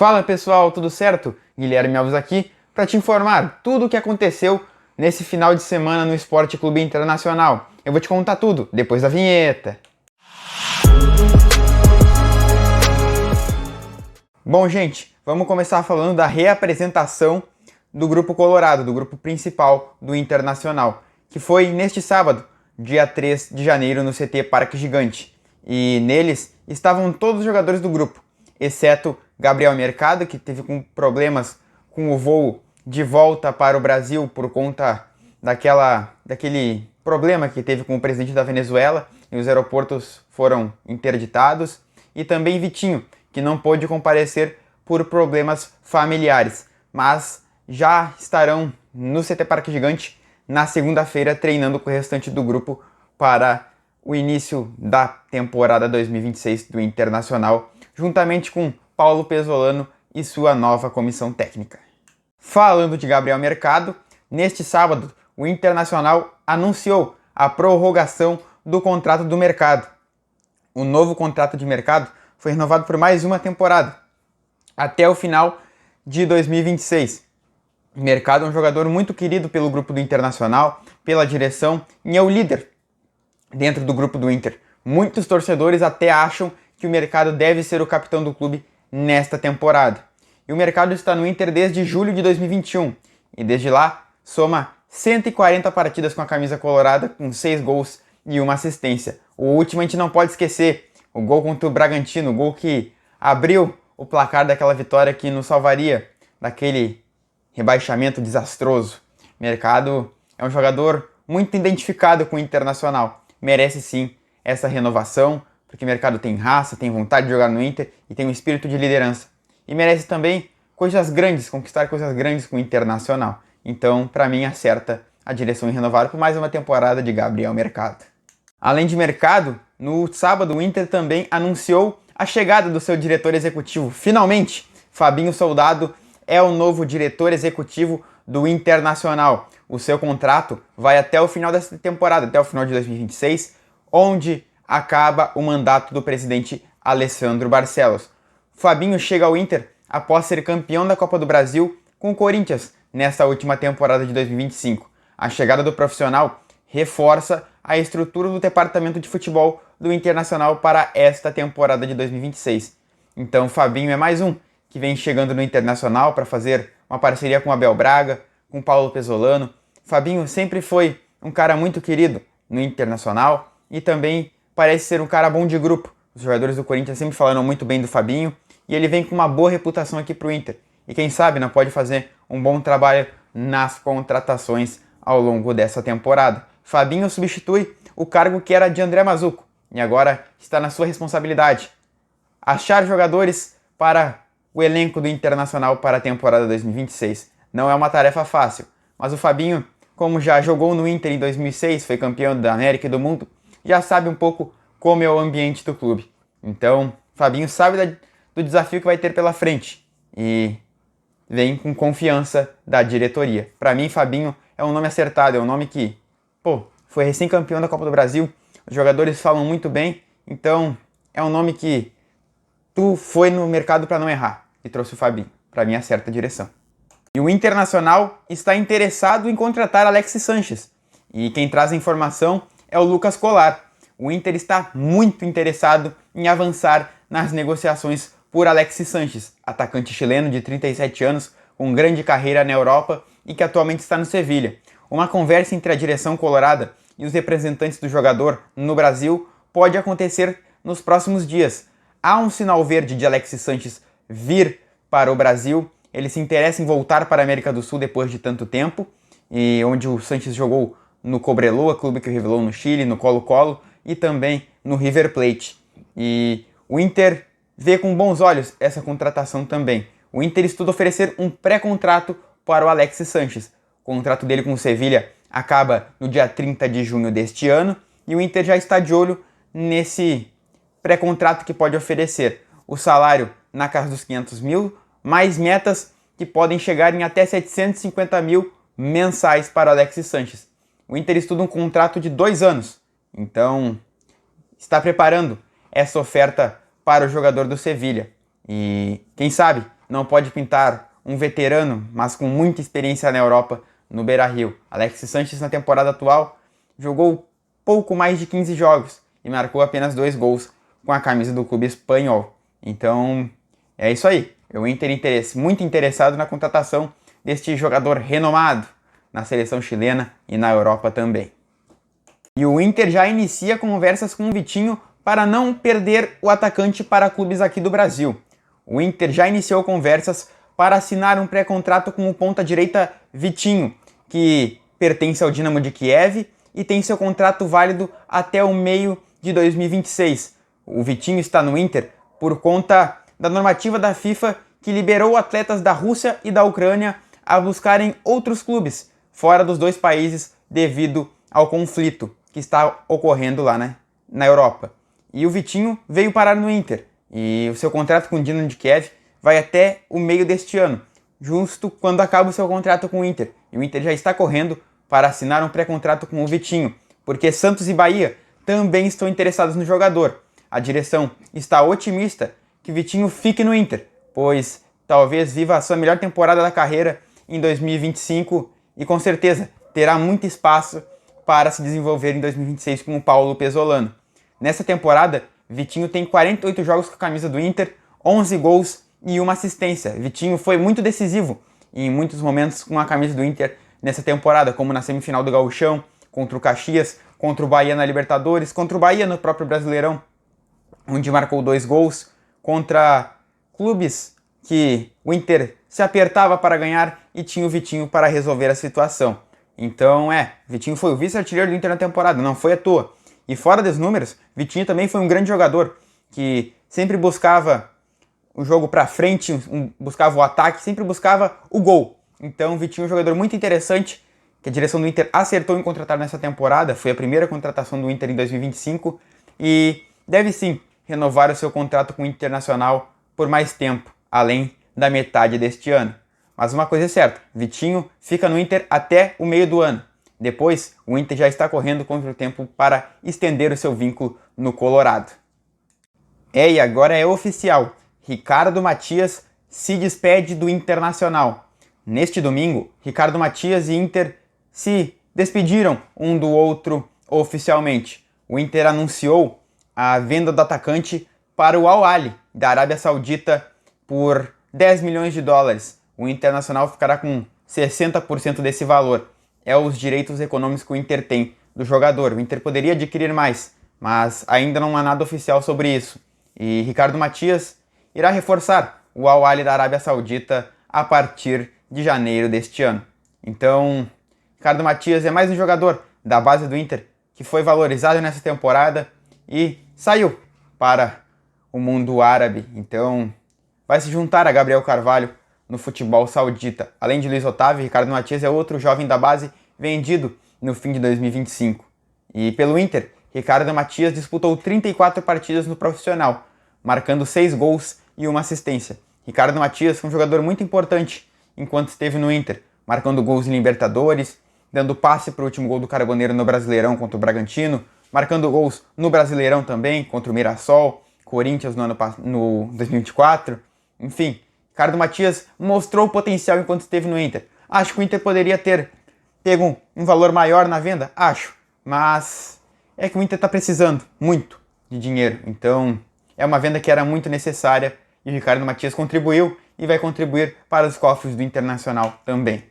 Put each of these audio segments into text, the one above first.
Fala pessoal, tudo certo? Guilherme Alves aqui para te informar tudo o que aconteceu nesse final de semana no Esporte Clube Internacional. Eu vou te contar tudo depois da vinheta. Bom, gente, vamos começar falando da reapresentação do Grupo Colorado, do grupo principal do Internacional, que foi neste sábado, dia 3 de janeiro, no CT Parque Gigante. E neles estavam todos os jogadores do grupo, exceto Gabriel Mercado, que teve problemas com o voo de volta para o Brasil por conta daquele problema que teve com o presidente da Venezuela e os aeroportos foram interditados, e também Vitinho, que não pôde comparecer por problemas familiares, mas já estarão no CT Parque Gigante na segunda-feira treinando com o restante do grupo para o início da temporada 2026 do Internacional, juntamente com Paulo Pezzolano e sua nova comissão técnica. Falando de Gabriel Mercado, neste sábado o Internacional anunciou a prorrogação do contrato do Mercado. O novo contrato de Mercado foi renovado por mais uma temporada, até o final de 2026. O Mercado é um jogador muito querido pelo grupo do Internacional, pela direção, e é o líder dentro do grupo do Inter. Muitos torcedores até acham que o Mercado deve ser o capitão do clube nesta temporada. E o Mercado está no Inter desde julho de 2021 e desde lá soma 140 partidas com a camisa colorada, com 6 gols e uma assistência. O último a gente não pode esquecer, o gol contra o Bragantino, o gol que abriu o placar daquela vitória que nos salvaria daquele rebaixamento desastroso. Mercado é um jogador muito identificado com o Internacional, merece sim essa renovação, porque o Mercado tem raça, tem vontade de jogar no Inter e tem um espírito de liderança. E merece também coisas grandes, conquistar coisas grandes com o Internacional. Então, para mim, acerta a direção em renovar por mais uma temporada de Gabriel Mercado. Além de Mercado, no sábado o Inter também anunciou a chegada do seu diretor executivo. Finalmente, Fabinho Soldado é o novo diretor executivo do Internacional. O seu contrato vai até o final dessa temporada, até o final de 2026, onde acaba o mandato do presidente Alessandro Barcelos. Fabinho chega ao Inter após ser campeão da Copa do Brasil com o Corinthians nesta última temporada de 2025. A chegada do profissional reforça a estrutura do departamento de futebol do Internacional para esta temporada de 2026. Então Fabinho é mais um que vem chegando no Internacional para fazer uma parceria com Abel Braga, com Paulo Pezzolano. Fabinho sempre foi um cara muito querido no Internacional e também parece ser um cara bom de grupo. Os jogadores do Corinthians sempre falaram muito bem do Fabinho e ele vem com uma boa reputação aqui para o Inter. E quem sabe não pode fazer um bom trabalho nas contratações ao longo dessa temporada. Fabinho substitui o cargo que era de André Mazzucco e agora está na sua responsabilidade. Achar jogadores para o elenco do Internacional para a temporada 2026 não é uma tarefa fácil, mas o Fabinho, como já jogou no Inter em 2006, foi campeão da América e do mundo, já sabe um pouco como é o ambiente do clube. Então, Fabinho sabe do desafio que vai ter pela frente e vem com confiança da diretoria. Para mim, Fabinho é um nome acertado, é um nome que, foi recém-campeão da Copa do Brasil, os jogadores falam muito bem, então é um nome que tu foi no mercado para não errar e trouxe o Fabinho. Para mim, acerta a direção. E o Internacional está interessado em contratar Alexis Sanches. E quem traz a informação é o Lucas Colar. O Inter está muito interessado em avançar nas negociações por Alexis Sanches, atacante chileno de 37 anos, com grande carreira na Europa e que atualmente está no Sevilha. Uma conversa entre a direção colorada e os representantes do jogador no Brasil pode acontecer nos próximos dias. Há um sinal verde de Alexis Sanches vir para o Brasil. Ele se interessa em voltar para a América do Sul depois de tanto tempo, e onde o Sanches jogou no Cobreloa, clube que revelou no Chile, no Colo-Colo e também no River Plate. E o Inter vê com bons olhos essa contratação também. O Inter estuda oferecer um pré-contrato para o Alexis Sanches. O contrato dele com o Sevilha acaba no dia 30 de junho deste ano e o Inter já está de olho nesse pré-contrato que pode oferecer. O salário na casa dos 500 mil, mais metas que podem chegar em até 750 mil mensais para o Alexis Sanches. O Inter estuda um contrato de 2 anos, então está preparando essa oferta para o jogador do Sevilha. E quem sabe não pode pintar um veterano, mas com muita experiência na Europa, no Beira-Rio. Alexis Sánchez, na temporada atual, jogou pouco mais de 15 jogos e marcou apenas 2 gols com a camisa do clube espanhol. Então, é isso aí. O Inter muito interessado na contratação deste jogador renomado na seleção chilena e na Europa também. E o Inter já inicia conversas com o Vitinho para não perder o atacante para clubes aqui do Brasil. O Inter já iniciou conversas para assinar um pré-contrato com o ponta-direita Vitinho, que pertence ao Dinamo de Kiev e tem seu contrato válido até o meio de 2026. O Vitinho está no Inter por conta da normativa da FIFA que liberou atletas da Rússia e da Ucrânia a buscarem outros clubes fora dos dois países devido ao conflito que está ocorrendo lá na Europa. E o Vitinho veio parar no Inter e o seu contrato com o Dinamo de Kiev vai até o meio deste ano, justo quando acaba o seu contrato com o Inter. E o Inter já está correndo para assinar um pré-contrato com o Vitinho, porque Santos e Bahia também estão interessados no jogador. A direção está otimista que Vitinho fique no Inter, pois talvez viva a sua melhor temporada da carreira em 2025 e com certeza terá muito espaço para se desenvolver em 2026 com o Paulo Pesolano. Nessa temporada, Vitinho tem 48 jogos com a camisa do Inter, 11 gols e uma assistência. Vitinho foi muito decisivo em muitos momentos com a camisa do Inter nessa temporada, como na semifinal do Gauchão, contra o Caxias, contra o Bahia na Libertadores, contra o Bahia no próprio Brasileirão, onde marcou 2 gols, contra clubes que o Inter se apertava para ganhar e tinha o Vitinho para resolver a situação. Então Vitinho foi o vice-artilheiro do Inter na temporada, não foi à toa. E fora dos números, Vitinho também foi um grande jogador, que sempre buscava o jogo para frente, buscava o ataque, sempre buscava o gol. Então Vitinho é um jogador muito interessante, que a direção do Inter acertou em contratar nessa temporada, foi a primeira contratação do Inter em 2025, e deve sim renovar o seu contrato com o Internacional por mais tempo, além da metade deste ano. Mas uma coisa é certa, Vitinho fica no Inter até o meio do ano. Depois, o Inter já está correndo contra o tempo para estender o seu vínculo no Colorado. E agora é oficial, Ricardo Matias se despede do Internacional. Neste domingo, Ricardo Matias e Inter se despediram um do outro oficialmente. O Inter anunciou a venda do atacante para o Al Ahly, da Arábia Saudita, por 10 milhões de dólares. O Internacional ficará com 60% desse valor. É os direitos econômicos que o Inter tem do jogador. O Inter poderia adquirir mais, mas ainda não há nada oficial sobre isso. E Ricardo Matias irá reforçar o Al Ahly da Arábia Saudita a partir de janeiro deste ano. Então, Ricardo Matias é mais um jogador da base do Inter que foi valorizado nessa temporada e saiu para o mundo árabe. Então, vai se juntar a Gabriel Carvalho no futebol saudita. Além de Luiz Otávio, Ricardo Matias é outro jovem da base vendido no fim de 2025. E pelo Inter, Ricardo Matias disputou 34 partidas no profissional, marcando 6 gols e uma assistência. Ricardo Matias foi um jogador muito importante enquanto esteve no Inter, marcando gols em Libertadores, dando passe para o último gol do Carboneiro no Brasileirão contra o Bragantino, marcando gols no Brasileirão também contra o Mirassol, Corinthians no 2024, enfim. Ricardo Matias mostrou o potencial enquanto esteve no Inter. Acho que o Inter poderia ter pego um valor maior na venda? Acho. Mas é que o Inter está precisando muito de dinheiro. Então é uma venda que era muito necessária e o Ricardo Matias contribuiu e vai contribuir para os cofres do Internacional também.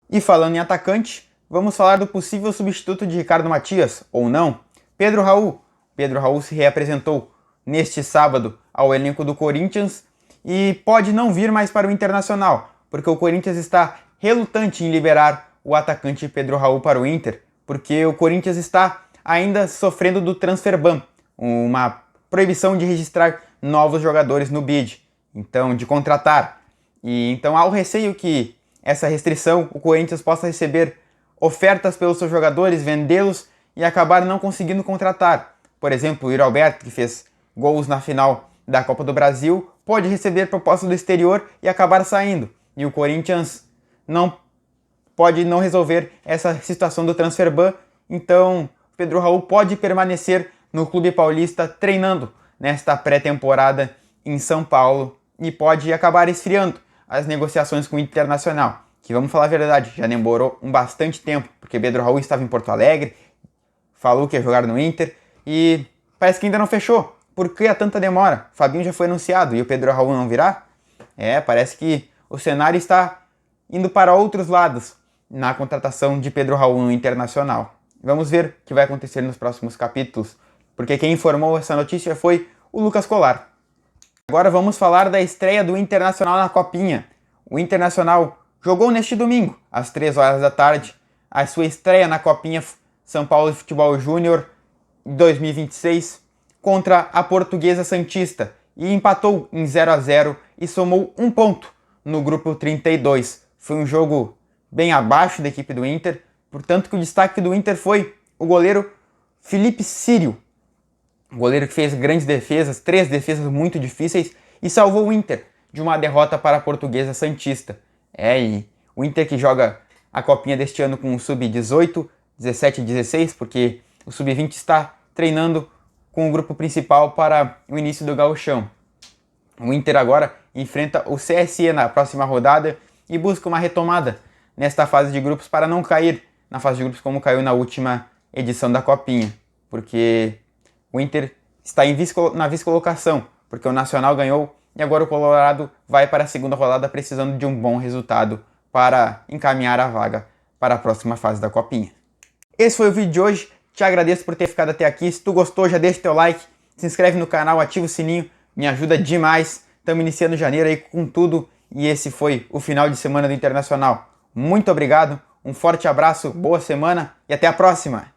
E falando em atacante, vamos falar do possível substituto de Ricardo Matias, ou não, Pedro Raul. Pedro Raul se reapresentou neste sábado ao elenco do Corinthians e pode não vir mais para o Internacional, porque o Corinthians está relutante em liberar o atacante Pedro Raul para o Inter, porque o Corinthians está ainda sofrendo do transfer ban, uma proibição de registrar novos jogadores no bid, então de contratar. E então há o receio que essa restrição o Corinthians possa receber ofertas pelos seus jogadores, vendê-los e acabar não conseguindo contratar. Por exemplo, o Yuri Alberto, que fez gols na final da Copa do Brasil, pode receber proposta do exterior e acabar saindo. E o Corinthians pode não resolver essa situação do transfer ban, então Pedro Raul pode permanecer no clube paulista treinando nesta pré-temporada em São Paulo e pode acabar esfriando as negociações com o Internacional, que, vamos falar a verdade, já demorou bastante tempo, porque Pedro Raul estava em Porto Alegre, falou que ia jogar no Inter e parece que ainda não fechou. Por que há tanta demora? Fabinho já foi anunciado e o Pedro Raul não virá? Parece que o cenário está indo para outros lados na contratação de Pedro Raul no Internacional. Vamos ver o que vai acontecer nos próximos capítulos, porque quem informou essa notícia foi o Lucas Colar. Agora vamos falar da estreia do Internacional na Copinha. O Internacional jogou neste domingo, às 3 horas da tarde, a sua estreia na Copinha São Paulo Futebol Júnior 2026 contra a Portuguesa Santista e empatou em 0-0 e somou 1 ponto no grupo 32. Foi um jogo bem abaixo da equipe do Inter, portanto que o destaque do Inter foi o goleiro Felipe Sírio, goleiro que fez grandes defesas, 3 defesas muito difíceis e salvou o Inter de uma derrota para a Portuguesa Santista. E o Inter que joga a Copinha deste ano com o Sub-18, 17 e 16, porque o Sub-20 está treinando com o grupo principal para o início do Gauchão. O Inter agora enfrenta o CSE na próxima rodada e busca uma retomada nesta fase de grupos para não cair na fase de grupos como caiu na última edição da Copinha, porque o Inter está na vice-colocação, porque o Nacional ganhou e agora o Colorado vai para a segunda rodada precisando de um bom resultado para encaminhar a vaga para a próxima fase da Copinha. Esse foi o vídeo de hoje, te agradeço por ter ficado até aqui. Se tu gostou, já deixa teu like, se inscreve no canal, ativa o sininho, me ajuda demais. Estamos iniciando janeiro aí com tudo e esse foi o final de semana do Internacional. Muito obrigado, um forte abraço, boa semana e até a próxima!